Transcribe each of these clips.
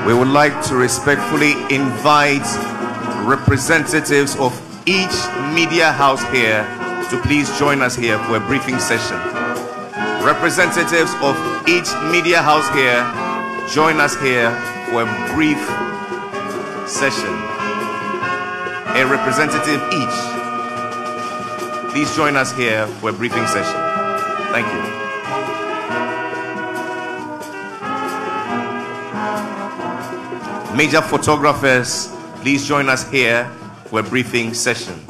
We would like to respectfully invite representatives of each media house here to please join us here for a briefing session. Representatives of each media house here, join us here for a brief session. A representative each. Please join us here for a briefing session. Thank you. Major photographers, please join us here for a briefing session.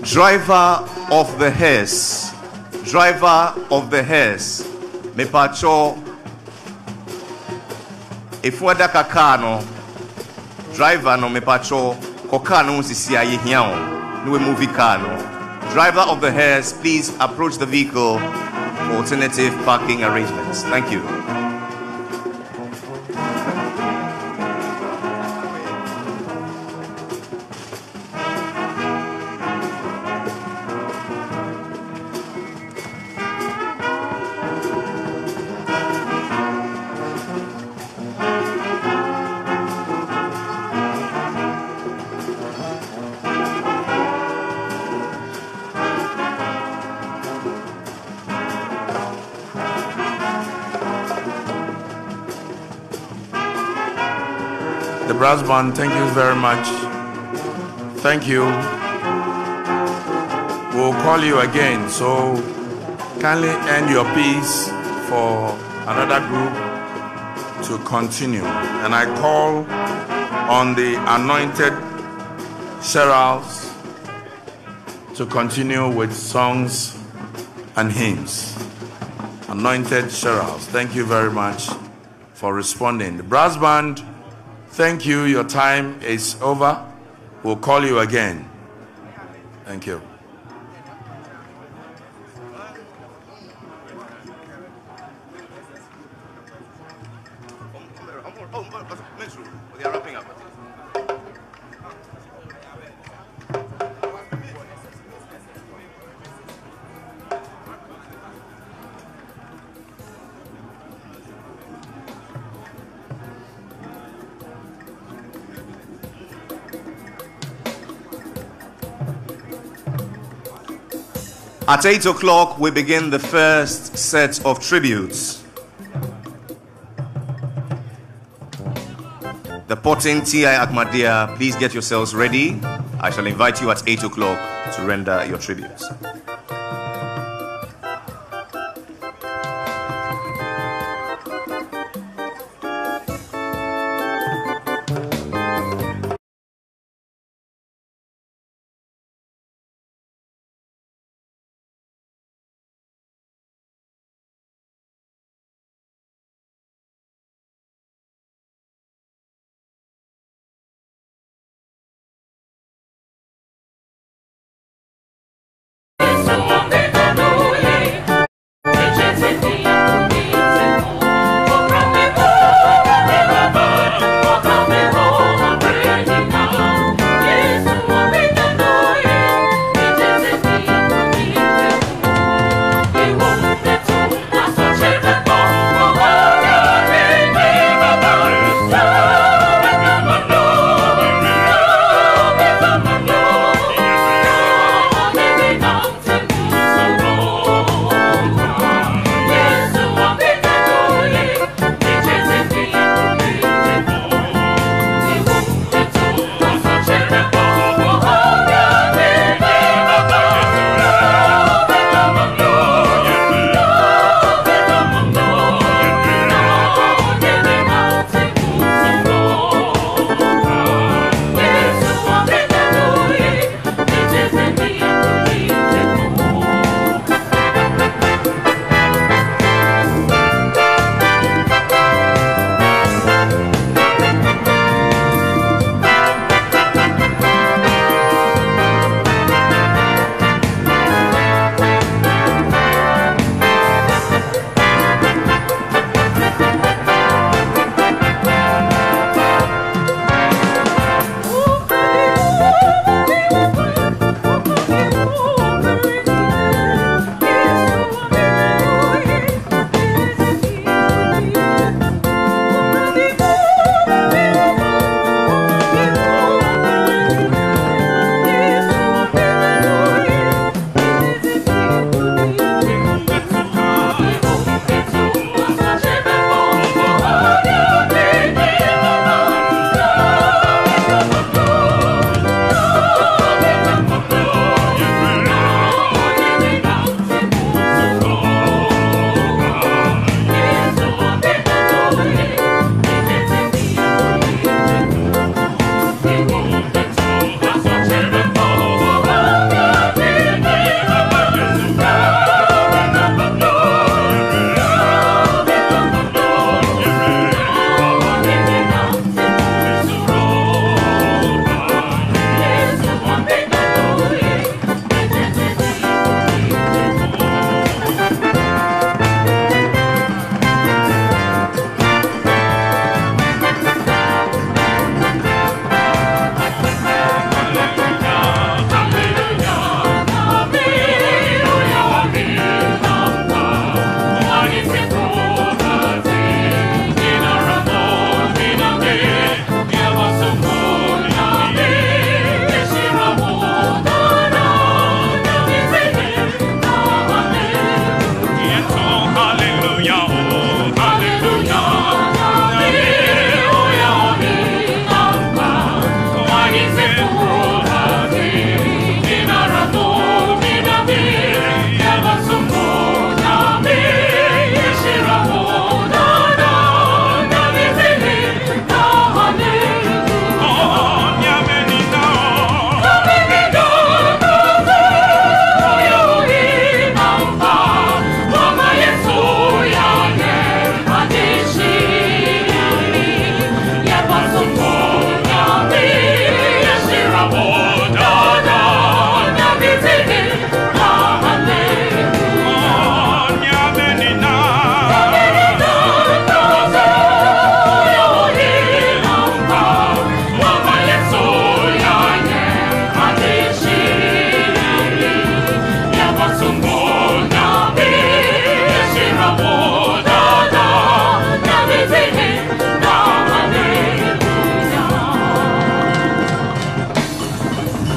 Driver of the hearse, me pacho ifuada kakano, driver no me pacho kokano sisi aye hiao, nuwe movie kano. Driver of the hearse, please approach the vehicle for alternative parking arrangements. Thank you. The brass band, thank you very much. Thank you. We'll call you again, so kindly end your piece for another group to continue. And I call on the anointed seraphs to continue with songs and hymns. Anointed seraphs, thank you very much for responding. The brass band, thank you. Your time is over. We'll call you again. Thank you. We are wrapping up. At 8 o'clock, we begin the first set of tributes. The Potting T.I. Akmadia, please get yourselves ready. I shall invite you at 8 o'clock to render your tributes. So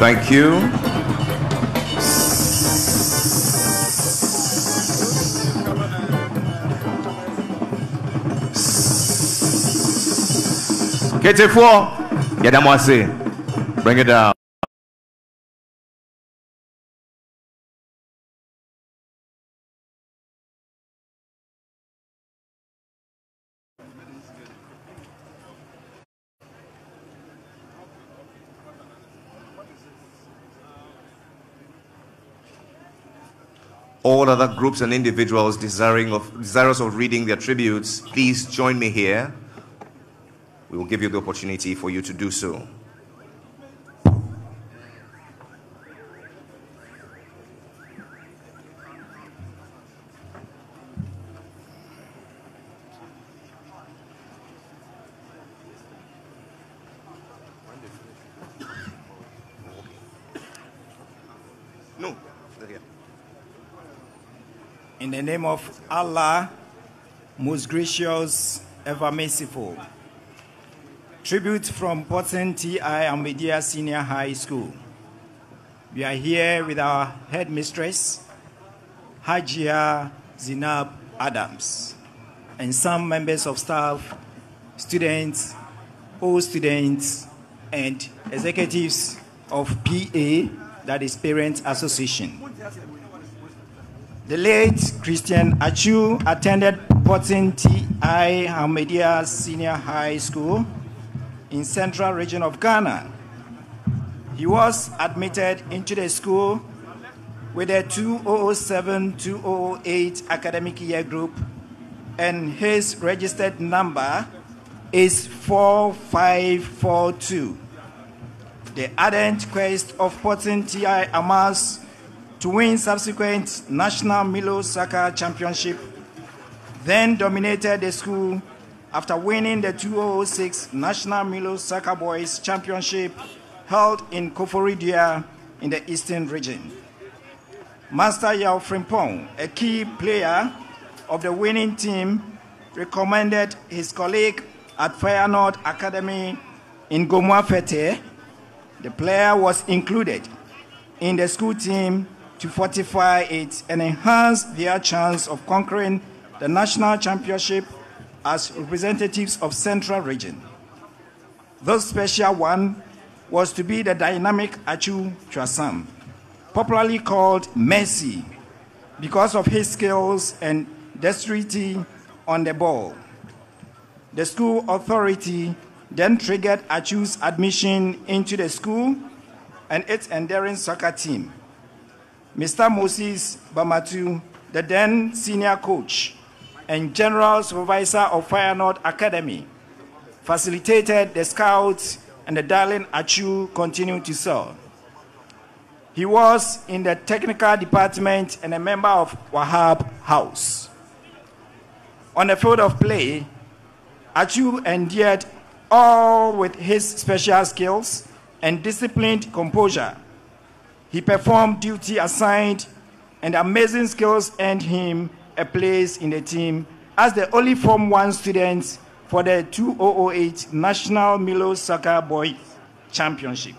Thank you. KT4, bring it down. All other groups and individuals desirous of reading their tributes, please join me here. We will give you the opportunity for you to do so. No, they're here. In the name of Allah, most gracious, ever merciful. Tribute from Potsen T.I. Ahmadiyya Senior High School. We are here with our headmistress, Hajia Zinab Adams, and some members of staff, students, all students, and executives of PA, that is Parents Association. The late Christian Atsu attended Potsen T.I. Ahmadiyya Senior High School in Central Region of Ghana. He was admitted into the school with a 2007-2008 academic year group, and his registered number is 4542. The ardent quest of Potsen T.I. Amas to win subsequent National Milo Soccer Championship then dominated the school after winning the 2006 National Milo Soccer Boys Championship held in Koforidua in the Eastern Region. Master Yao Frimpong, a key player of the winning team, recommended his colleague at Feyenoord Academy in Gomuafete. The player was included in the school team to fortify it and enhance their chance of conquering the national championship as representatives of Central Region. The special one was to be the dynamic Atsu Chwasam, popularly called Messi, because of his skills and dexterity on the ball. The school authority then triggered Atsu's admission into the school and its enduring soccer team. Mr. Moses Bamatu, the then senior coach and general supervisor of Feyenoord Academy, facilitated the scouts, and the darling Atsu continued to serve. He was in the technical department and a member of Wahab House. On the field of play, Atsu endeared all with his special skills and disciplined composure. He performed duty assigned, and amazing skills earned him a place in the team as the only Form 1 student for the 2008 National Milo Soccer Boys Championship.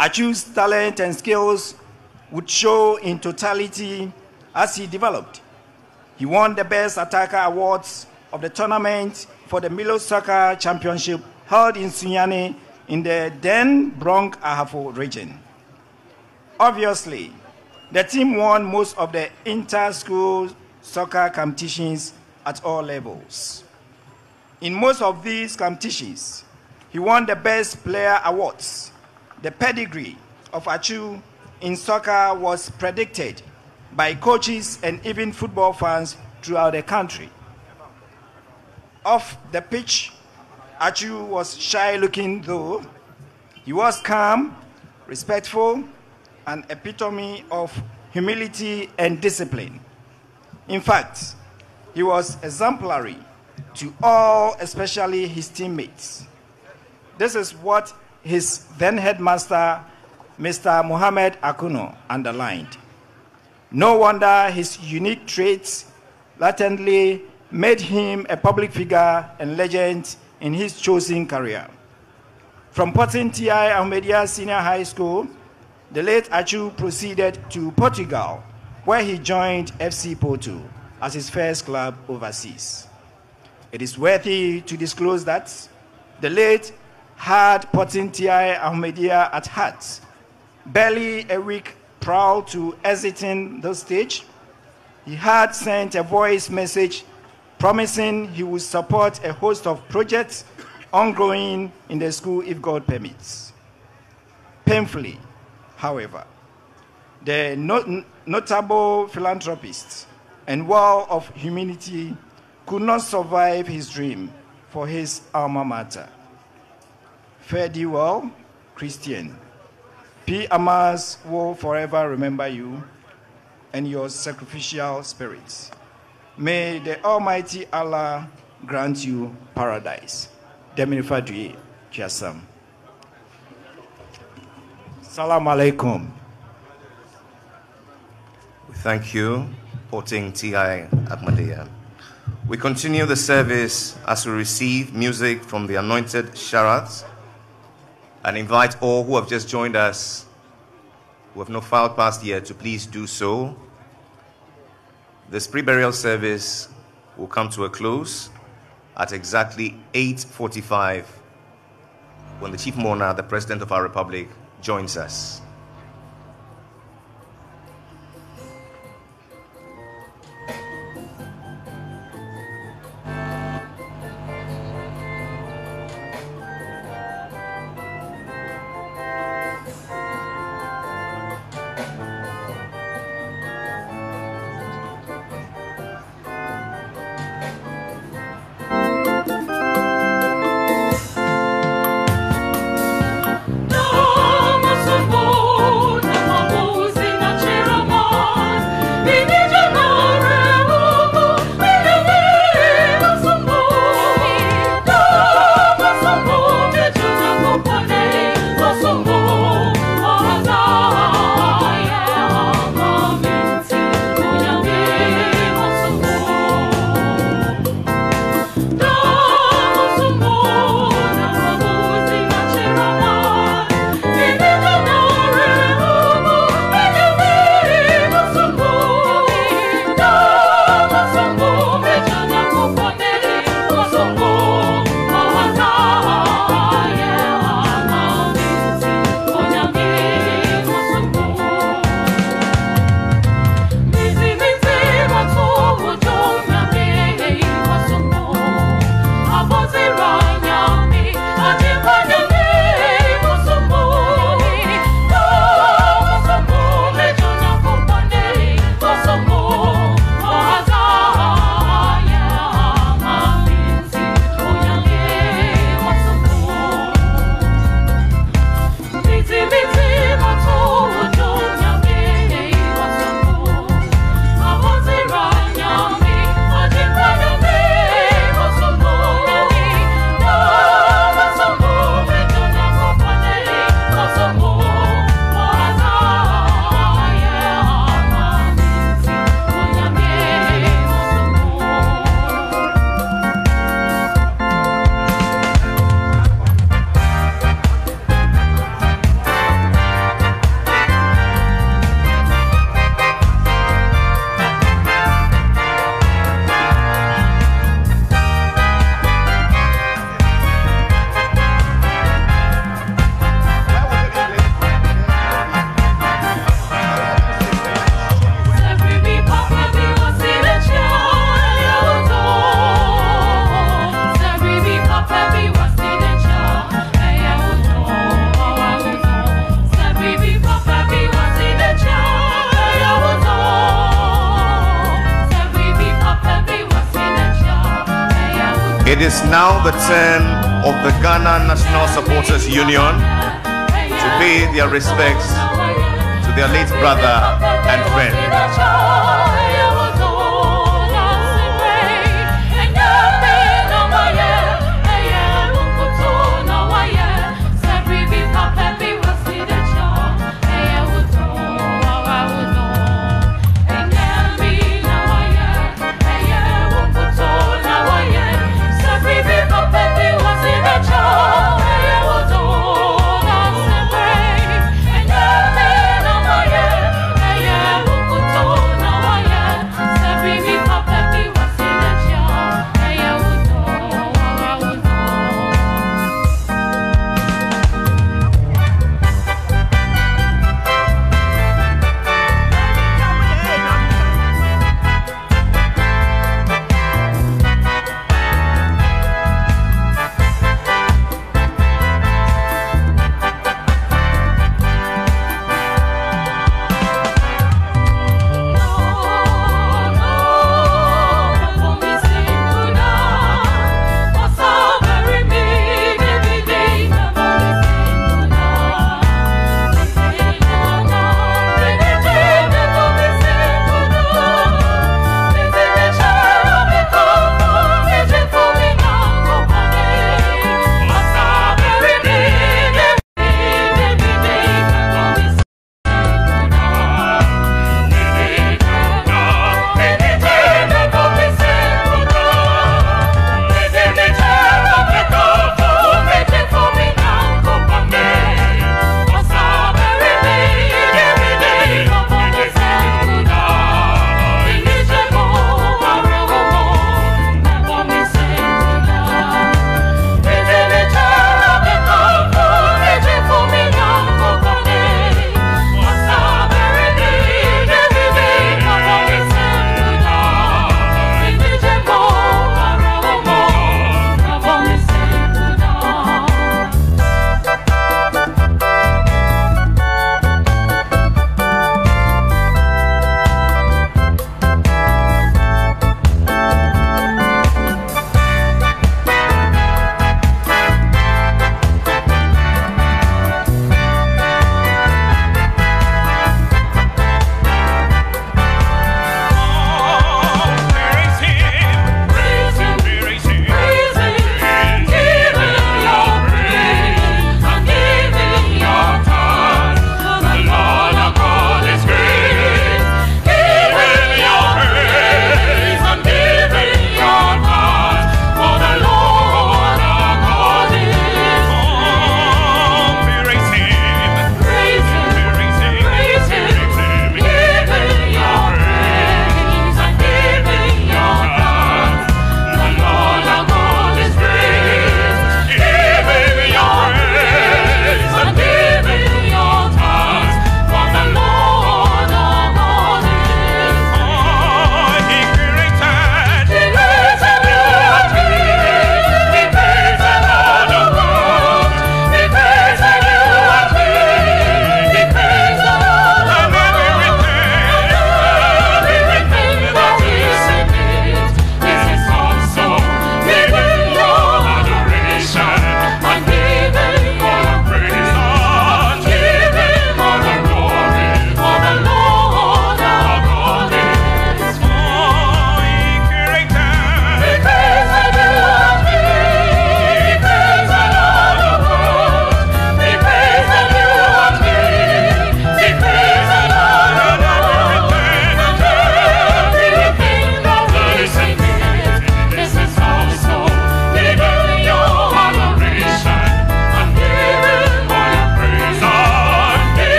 Atsu's talent and skills would show in totality as he developed. He won the Best Attacker Awards of the tournament for the Milo Soccer Championship held in Sunyani in the then Bronx Ahafo region. Obviously, the team won most of the inter-school soccer competitions at all levels. In most of these competitions, he won the Best Player Awards. The pedigree of Atsu in soccer was predicted by coaches and even football fans throughout the country. Off the pitch, Atsu was shy-looking though. He was calm, respectful, an epitome of humility and discipline. In fact, he was exemplary to all, especially his teammates. This is what his then headmaster, Mr. Mohammed Akuno, underlined. No wonder his unique traits latently made him a public figure and legend in his chosen career. From Potin T.I. Ahmedia Senior High School, the late Atsu proceeded to Portugal, where he joined FC Porto as his first club overseas. It is worthy to disclose that the late had Potin T.I. Ahmedia at heart. Barely a week prior to exiting the stage, he had sent a voice message promising he would support a host of projects ongoing in the school if God permits. Painfully, however, the notable philanthropist and wall of humanity could not survive his dream for his alma mater. Fare thee well, Christian. P. Amas will forever remember you and your sacrificial spirits. May the Almighty Allah grant you paradise. Deminifadri Kiasam. Salam alaikum. Thank you, Potin T.I. Ahmedia. We continue the service as we receive music from the anointed Sharats and invite all who have just joined us, who have not filed past yet, to please do so. This pre-burial service will come to a close at exactly 8:45 when the Chief Mourner, the President of our Republic, joins us. It is now the turn of the Ghana National Supporters Union to pay their respects to their late brother and friend. Hey,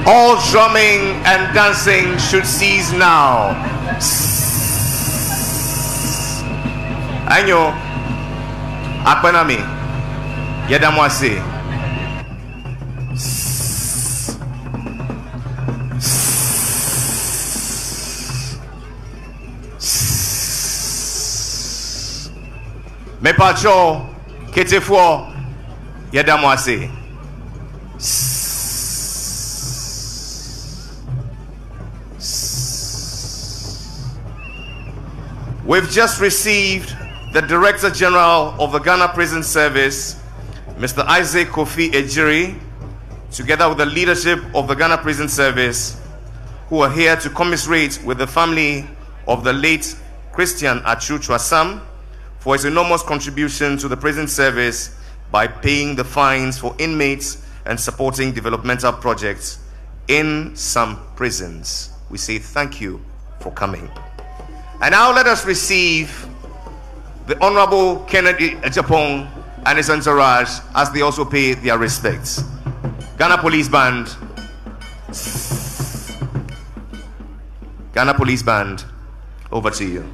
All drumming and dancing should cease now. Anyo, akpanami, yedamwase. Mepacho, ketefo, yedamwase. We've just received the Director General of the Ghana Prison Service, Mr. Isaac Kofi Ejiri, together with the leadership of the Ghana Prison Service, who are here to commiserate with the family of the late Christian Atsu for his enormous contribution to the prison service by paying the fines for inmates and supporting developmental projects in some prisons. We say thank you for coming. And now let us receive the Honorable Kennedy Japong and his entourage as they also pay their respects. Ghana Police Band. Ghana Police Band, over to you.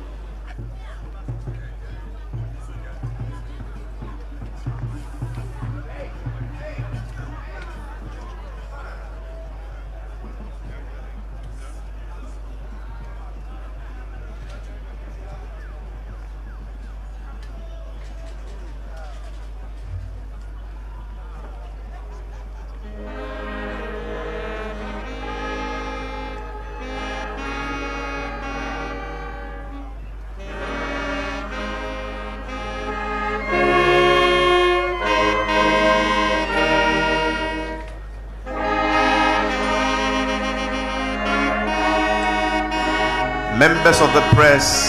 Members of the press,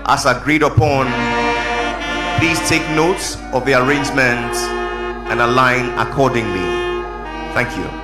as agreed upon, please take notes of the arrangement and align accordingly. Thank you.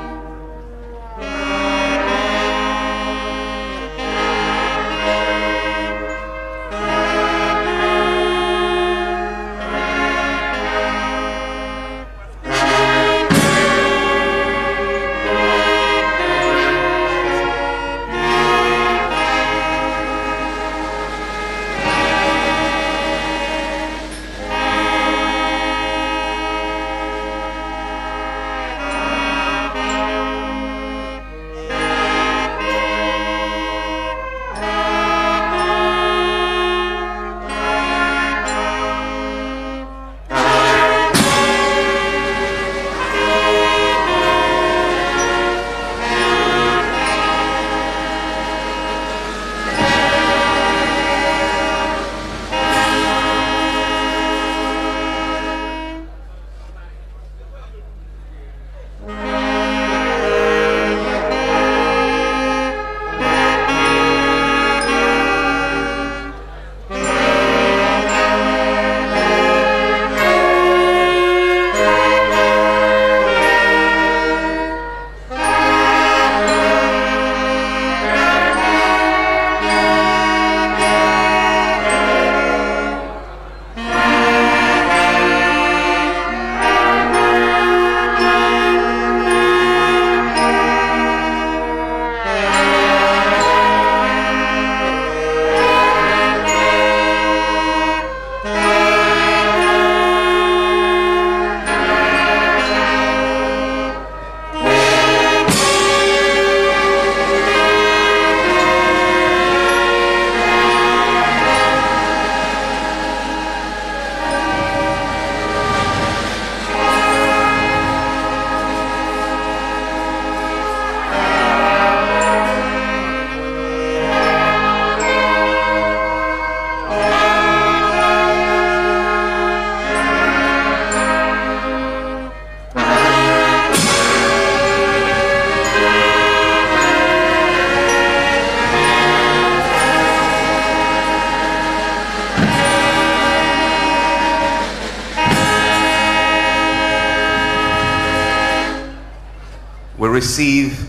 Receive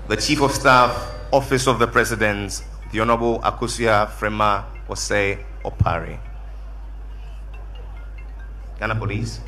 the Chief of Staff, Office of the President, the Honorable Akosua Frema Osei Opare. Ghana Police.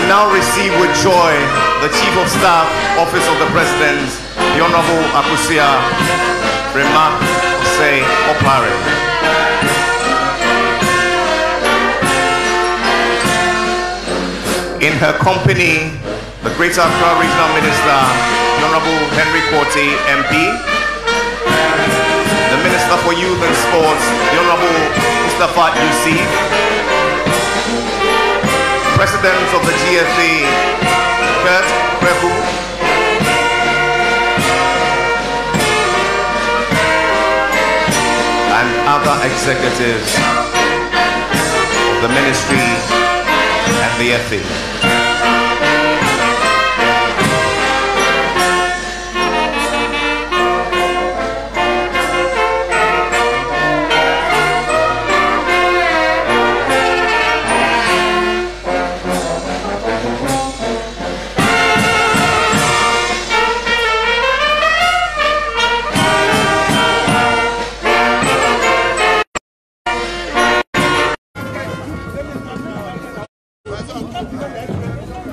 now receive with joy the Chief of Staff, Office of the President, the Honorable Atsu Rema Osei Opare. In her company, the Greater Accra Regional Minister, the Honorable Henry Quartey, MP, the Minister for Youth and Sports, the Honorable Mustafa Yusuf, President of the GFA, Kurt Kweku, and other executives of the Ministry and the FA.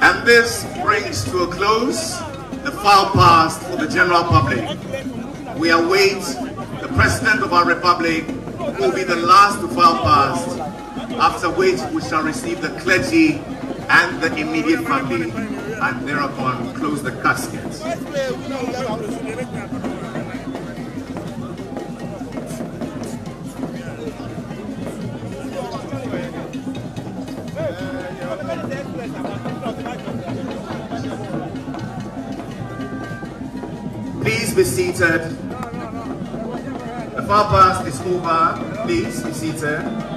And this brings to a close the file passed for the general public. We await the President of our Republic, who will be the last to file past, after which we shall receive the clergy and the immediate family, and thereupon close the casket. Please be seated. The file past is over. Please be seated.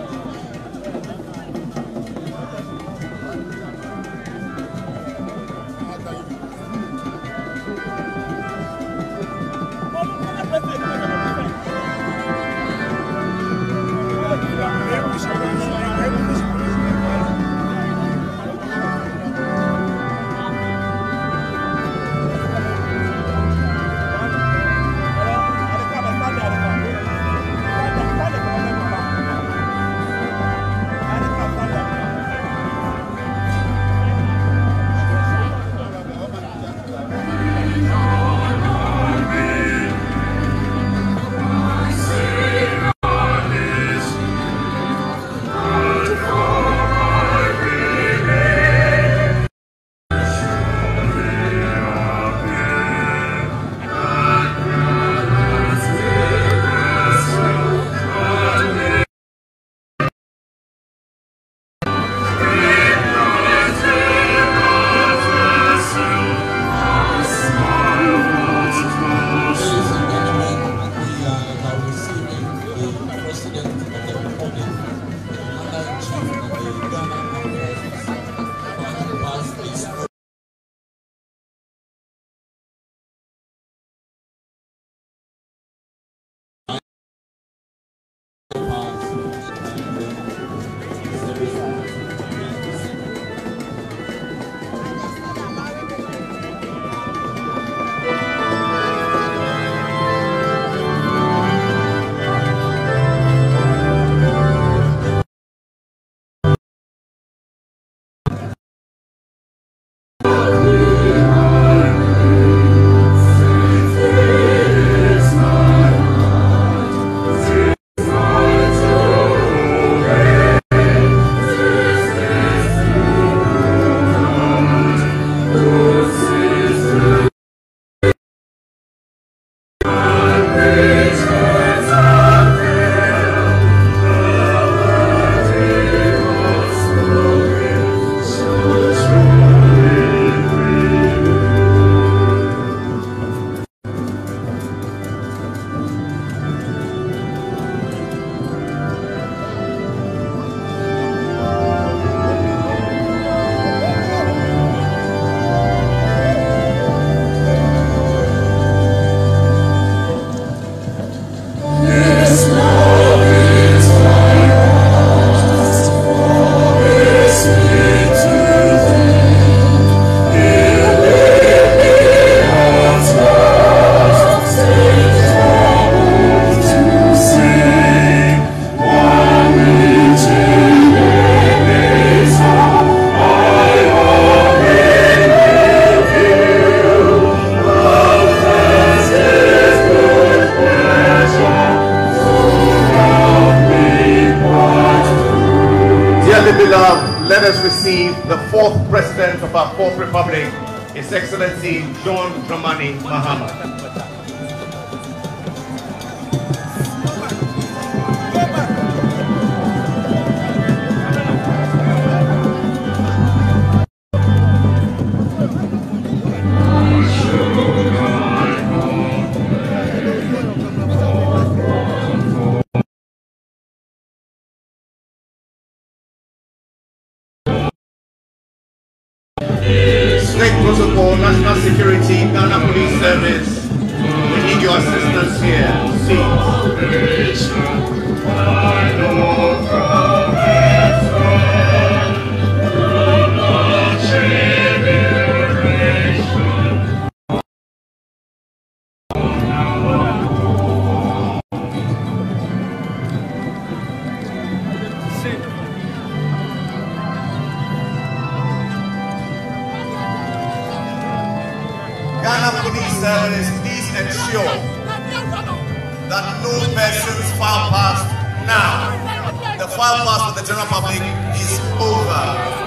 us receive the fourth president of our fourth republic, His Excellency John Dramani Mahama. State Protocol, National Security, Ghana Police Service. We need your assistance here. Ghana Police Service, please ensure that no persons file past now. The file past for the general public is over.